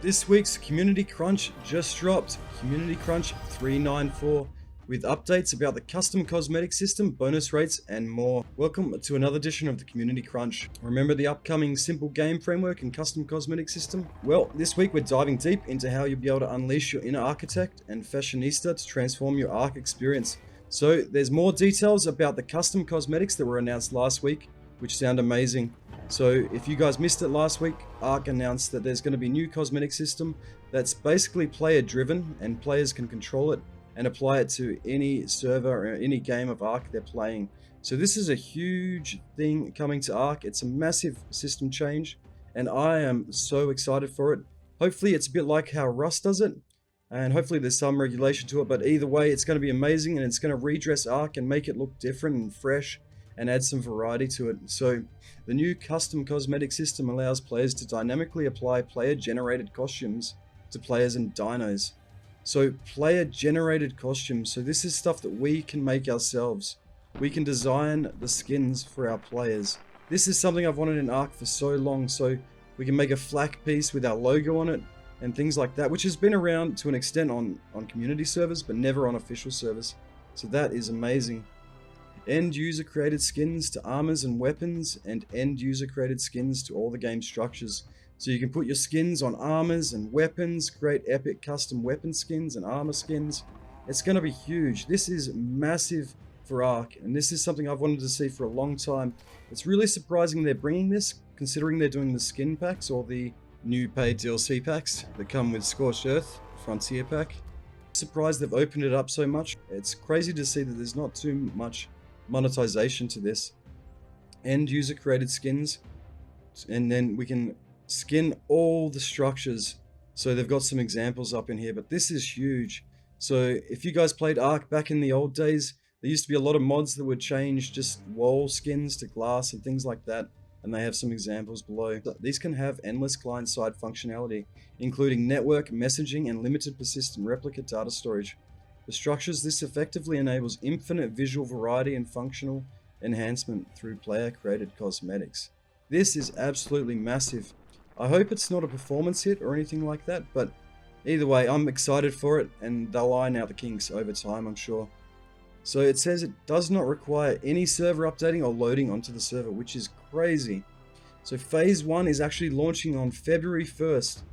This week's Community Crunch just dropped, Community Crunch 394, with updates about the custom cosmetic system, bonus rates, and more. Welcome to another edition of the Community Crunch. Remember the upcoming simple game framework and custom cosmetic system? Well, this week we're diving deep into how you'll be able to unleash your inner architect and fashionista to transform your Arc experience. So there's more details about the custom cosmetics that were announced last week, which sound amazing. So if you guys missed it last week, Arc announced that there's going to be a new cosmetic system that's basically player driven and players can control it and apply it to any server or any game of Arc they're playing. So this is a huge thing coming to Arc. It's a massive system change and I am so excited for it. Hopefully it's a bit like how Rust does it and hopefully there's some regulation to it, but either way it's going to be amazing and it's going to redress Arc and make it look different and fresh and add some variety to it. So the new custom cosmetic system allows players to dynamically apply player-generated costumes to players and dinos. So player-generated costumes, so this is stuff that we can make ourselves. We can design the skins for our players. This is something I've wanted in Arc for so long, so we can make a flak piece with our logo on it and things like that, which has been around to an extent on community servers, but never on official servers. So that is amazing. End user created skins to armors and weapons, and end user created skins to all the game structures. So you can put your skins on armors and weapons, create epic custom weapon skins and armor skins. It's going to be huge. This is massive for Arc, and this is something I've wanted to see for a long time. It's really surprising they're bringing this, considering they're doing the skin packs or the new paid DLC packs that come with Scorched Earth Frontier Pack. I'm surprised they've opened it up so much. It's crazy to see that there's not too much monetization to this. End user created skins, and then we can skin all the structures. So they've got some examples up in here, but this is huge. So if you guys played Arc back in the old days, there used to be a lot of mods that would change just wall skins to glass and things like that, and they have some examples below. These can have endless client-side functionality, including network, messaging, and limited persistent replica data storage. For structures, this effectively enables infinite visual variety and functional enhancement through player-created cosmetics. This is absolutely massive. I hope it's not a performance hit or anything like that, but either way, I'm excited for it, and they'll iron out the kinks over time, I'm sure. So it says it does not require any server updating or loading onto the server, which is crazy. So Phase 1 is actually launching on February 1st.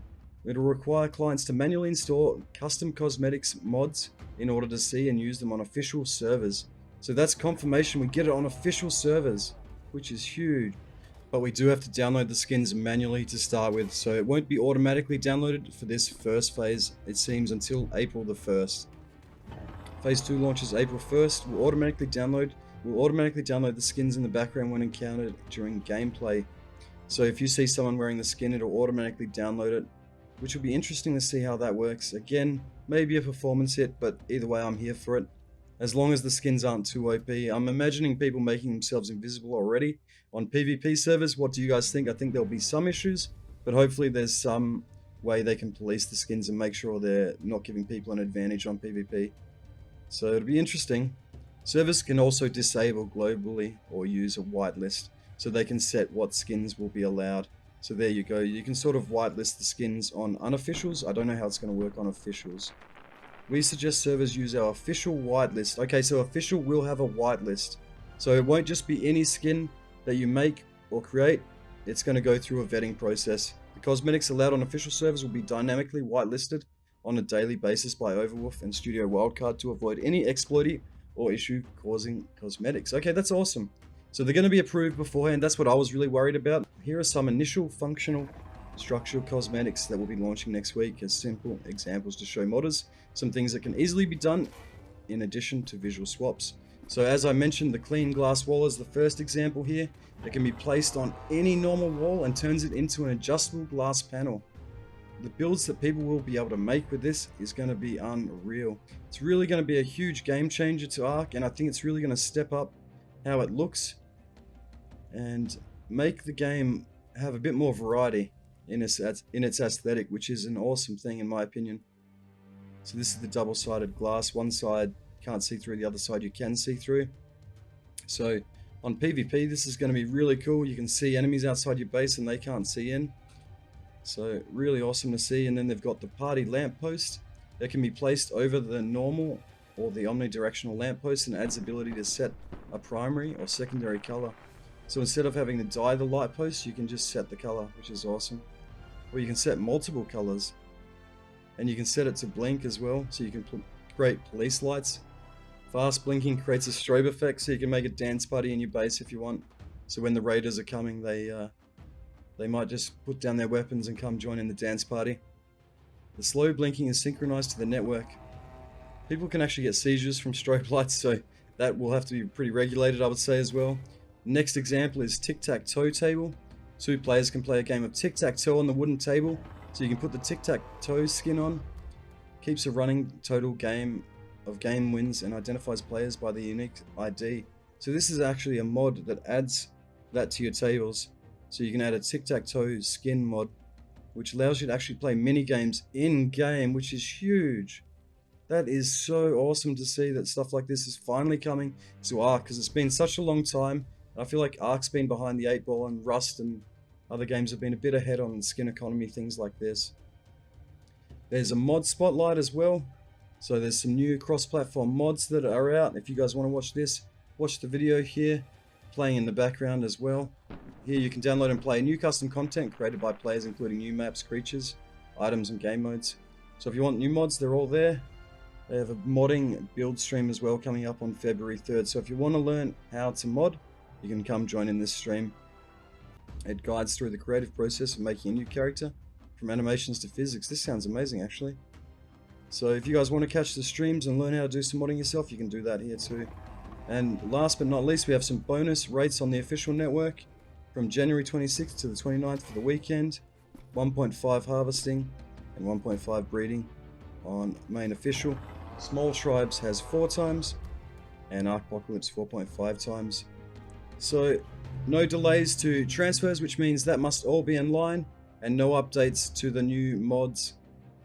It'll require clients to manually install custom cosmetics mods in order to see and use them on official servers. So that's confirmation we get it on official servers, which is huge. But we do have to download the skins manually to start with, so it won't be automatically downloaded for this first phase, it seems, until April the 1st. Phase 2 launches April 1st. We'll automatically download the skins in the background when encountered during gameplay. So if you see someone wearing the skin, it'll automatically download it, which will be interesting to see how that works. Again, maybe a performance hit, but either way I'm here for it. As long as the skins aren't too OP. I'm imagining people making themselves invisible already on PvP servers. What do you guys think? I think there'll be some issues, but hopefully there's some way they can police the skins and make sure they're not giving people an advantage on PvP. So it'll be interesting. Servers can also disable globally or use a whitelist, so they can set what skins will be allowed. So there you go, you can sort of whitelist the skins on unofficials. I don't know how it's going to work on officials. We suggest servers use our official whitelist. Okay, so official will have a whitelist. So it won't just be any skin that you make or create. It's going to go through a vetting process. The cosmetics allowed on official servers will be dynamically whitelisted on a daily basis by Overwolf and Studio Wildcard to avoid any exploity or issue causing cosmetics. Okay, that's awesome. So they're going to be approved beforehand. That's what I was really worried about. Here are some initial functional structural cosmetics that will be launching next week as simple examples to show modders some things that can easily be done in addition to visual swaps. So as I mentioned, the clean glass wall is the first example here. It can be placed on any normal wall and turns it into an adjustable glass panel. The builds that people will be able to make with this is going to be unreal. It's really going to be a huge game changer to Arc, and I think it's really going to step up how it looks and make the game have a bit more variety in its aesthetic, which is an awesome thing in my opinion. So this is the double-sided glass. One side can't see through, the other side you can see through. So on PvP, this is going to be really cool. You can see enemies outside your base and they can't see in. So really awesome to see. And then they've got the party lamppost that can be placed over the normal or the omnidirectional lamppost and adds ability to set a primary or secondary color. So instead of having to dye the light post, you can just set the color, which is awesome. Or you can set multiple colors, and you can set it to blink as well, so you can create police lights. Fast blinking creates a strobe effect, so you can make a dance party in your base if you want. So when the raiders are coming, they might just put down their weapons and come join in the dance party. The slow blinking is synchronized to the network. People can actually get seizures from strobe lights, so that will have to be pretty regulated, I would say, as well. Next example is tic-tac-toe table. 2 players can play a game of tic-tac-toe on the wooden table, so you can put the tic-tac-toe skin on. Keeps a running total game of game wins and identifies players by the unique ID. So this is actually a mod that adds that to your tables. So you can add a tic-tac-toe skin mod, which allows you to actually play mini games in-game, which is huge. That is so awesome to see that stuff like this is finally coming to Ark, because it's been such a long time. I feel like Ark's been behind the 8 ball, and Rust and other games have been a bit ahead on skin economy, things like this. There's a mod spotlight as well. So there's some new cross-platform mods that are out. If you guys want to watch this, watch the video here, playing in the background as well. Here you can download and play new custom content created by players, including new maps, creatures, items, and game modes. So if you want new mods, they're all there. They have a modding build stream as well coming up on February 3rd. So if you want to learn how to mod, you can come join in this stream. It guides through the creative process of making a new character, from animations to physics. This sounds amazing, actually. So if you guys want to catch the streams and learn how to do some modding yourself, you can do that here too. And last but not least, we have some bonus rates on the official network from January 26th to the 29th for the weekend. 1.5 harvesting and 1.5 breeding on main official. Small Tribes has 4 times and Archpocalypse 4.5 times. So no delays to transfers, which means that must all be in line, and no updates to the new mods,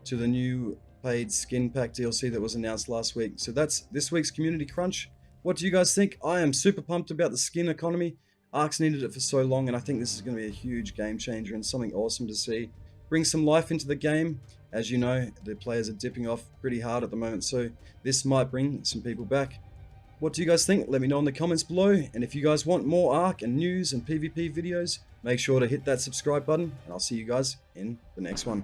to the new paid skin pack DLC that was announced last week. So that's this week's Community Crunch. What do you guys think? I am super pumped about the skin economy. Ark's needed it for so long, and I think this is going to be a huge game changer and something awesome to see. Bring some life into the game. As you know, the players are dipping off pretty hard at the moment, so this might bring some people back. What do you guys think? Let me know in the comments below. And if you guys want more Ark and news and PvP videos, make sure to hit that subscribe button, and I'll see you guys in the next one.